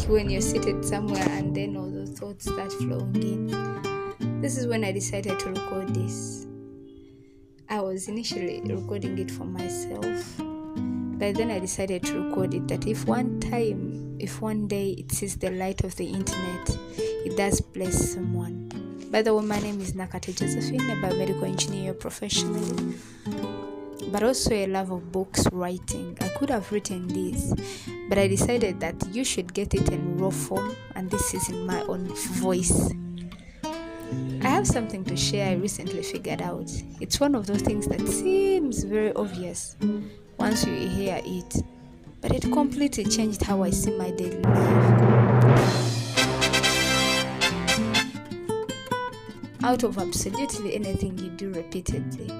when you're seated somewhere and then all the thoughts start flowing in. This is when I decided to record this. I was initially recording it for myself, but then I decided to record it that if one day it sees the light of the internet, it does bless someone. By the way, my name is Nakate Josephine, a biomedical engineer professionally, but also a love of books, writing. I could have written this, but I decided that you should get it in raw form, and this is in my own voice. I have something to share I recently figured out. It's one of those things that seems very obvious once you hear it, but it completely changed how I see my daily life. Out of absolutely anything you do repeatedly,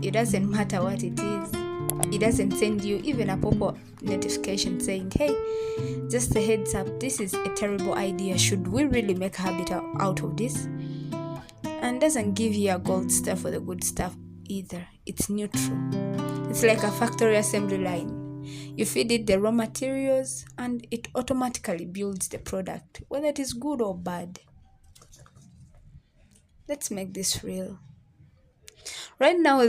it doesn't matter what it is, it doesn't send you even a pop-up notification saying, hey, just a heads up, this is a terrible idea, should we really make a habit out of this? And doesn't give you a gold star for the good stuff either. It's neutral. It's like a factory assembly line. You feed it the raw materials and it automatically builds the product, whether it is good or bad. Let's make this real. Right now,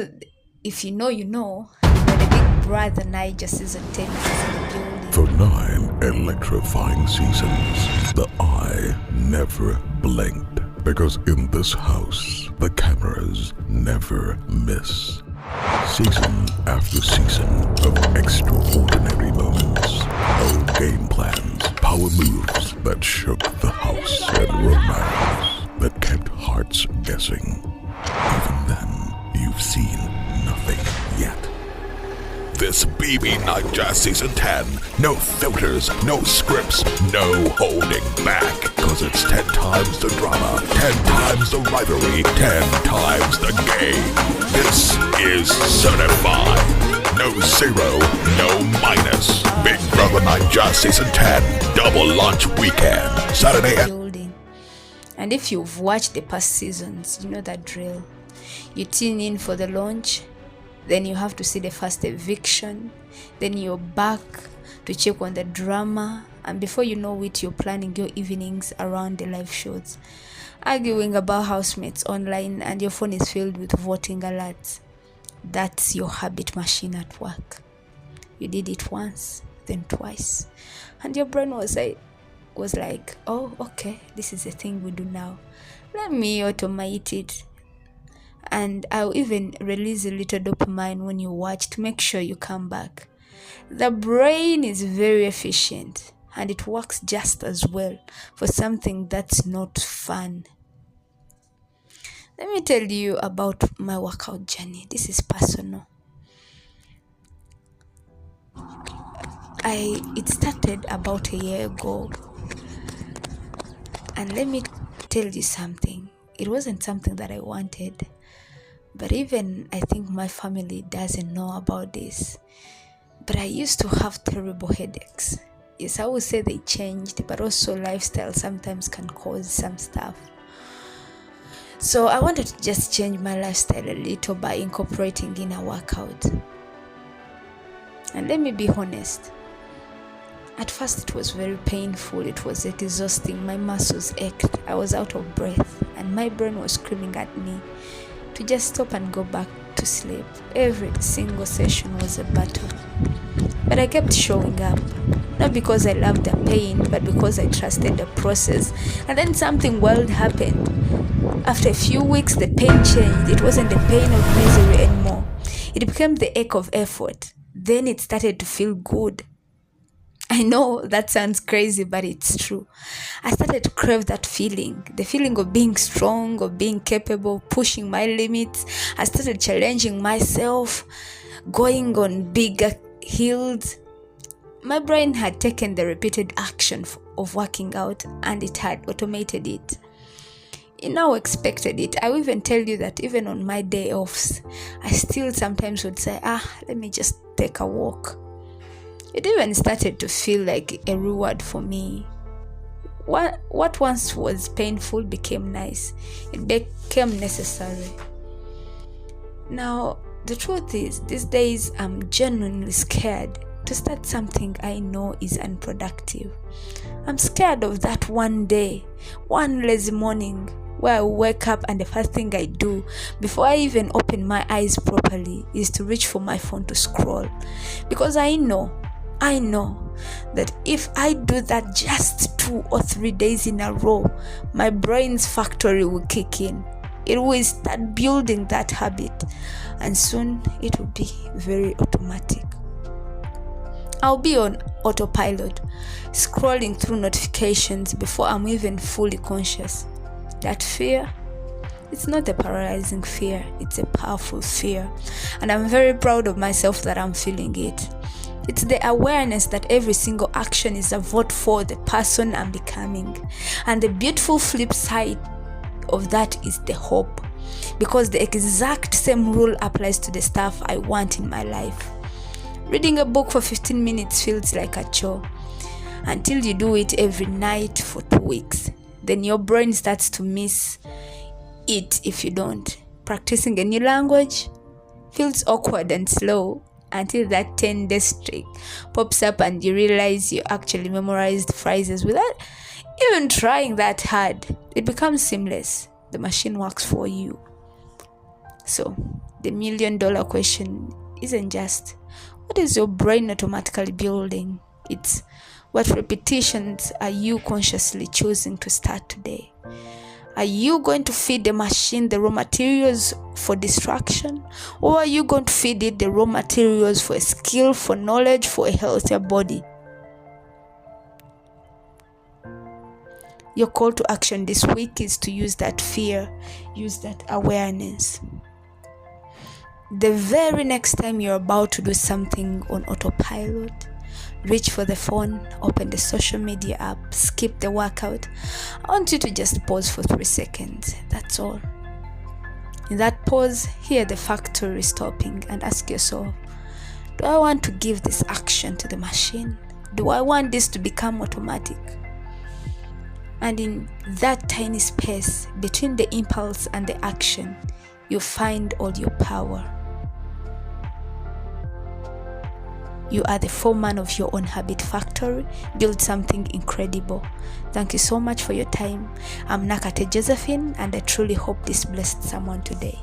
if you know, you know, but the Big Brother Niger season 10 is in the building. For 9 electrifying seasons, the eye never blinked. Because in this house, the cameras never miss. Season after season of extraordinary moments. Bold game plans, power moves that shook the house, and romance that kept hearts guessing. Even then, you've seen nothing yet. This BB Niger Season 10. No filters, no scripts, no holding back. Cause it's 10 times the drama, 10 times the rivalry, 10 times the game. This is certified. No zero, no minus. Big Brother Niger Season 10. Double launch weekend. Saturday and Building. And if you've watched the past seasons, you know that drill. You tune in for the launch, then you have to see the first eviction, then you're back to check on the drama, and before you know it, you're planning your evenings around the live shows, arguing about housemates online, and your phone is filled with voting alerts. That's your habit machine at work. You did it once, then twice, and your brain was like, oh, okay, this is the thing we do now. Let me automate it. And I'll even release a little dopamine when you watch to make sure you come back. The brain is very efficient and it works just as well for something that's not fun. Let me tell you about my workout journey. This is personal. It started about a year ago. And let me tell you something. It wasn't something that I wanted. But even I think my family doesn't know about this. But I used to have terrible headaches. Yes, I would say they changed, but also lifestyle sometimes can cause some stuff. So I wanted to just change my lifestyle a little by incorporating in a workout. And let me be honest. At first it was very painful, it was exhausting, my muscles ached, I was out of breath, and my brain was screaming at me to just stop and go back to sleep. Every single session was a battle. But I kept showing up, not because I loved the pain, but because I trusted the process. And then something wild happened. After a few weeks, the pain changed. It wasn't the pain of misery anymore. It became the ache of effort. Then it started to feel good. I know that sounds crazy, but it's true. I started to crave that feeling, the feeling of being strong, of being capable, pushing my limits. I started challenging myself, going on bigger hills. My brain had taken the repeated action of working out and it had automated it. It now expected it. I will even tell you that even on my day offs, I still sometimes would say, let me just take a walk. It even started to feel like a reward for me. What once was painful became nice. It became necessary. Now, the truth is, these days I'm genuinely scared to start something I know is unproductive. I'm scared of that one day, one lazy morning where I wake up and the first thing I do before I even open my eyes properly is to reach for my phone to scroll. Because I know that if I do that just 2 or 3 days in a row, my brain's factory will kick in. It will start building that habit, and soon it will be very automatic. I'll be on autopilot, scrolling through notifications before I'm even fully conscious. That fear, it's not a paralyzing fear, it's a powerful fear. And I'm very proud of myself that I'm feeling it. It's the awareness that every single action is a vote for the person I'm becoming. And the beautiful flip side of that is the hope. Because the exact same rule applies to the stuff I want in my life. Reading a book for 15 minutes feels like a chore until you do it every night for 2 weeks. Then your brain starts to miss it if you don't. Practicing a new language feels awkward and slow until that 10-day streak pops up and you realize you actually memorized phrases without even trying that hard. It becomes seamless. The machine works for you. So, the $1 million question isn't just what is your brain automatically building? It's what repetitions are you consciously choosing to start today? Are you going to feed the machine the raw materials for distraction? Or are you going to feed it the raw materials for a skill, for knowledge, for a healthier body? Your call to action this week is to use that fear, use that awareness. The very next time you're about to do something on autopilot, reach for the phone, open the social media app, skip the workout. I want you to just pause for 3 seconds. That's all. In that pause, hear the factory stopping and ask yourself, do I want to give this action to the machine? Do I want this to become automatic? And in that tiny space between the impulse and the action, you find all your power. You are the foreman of your own habit factory. Build something incredible. Thank you so much for your time. I'm Nakate Josephine, and I truly hope this blessed someone today.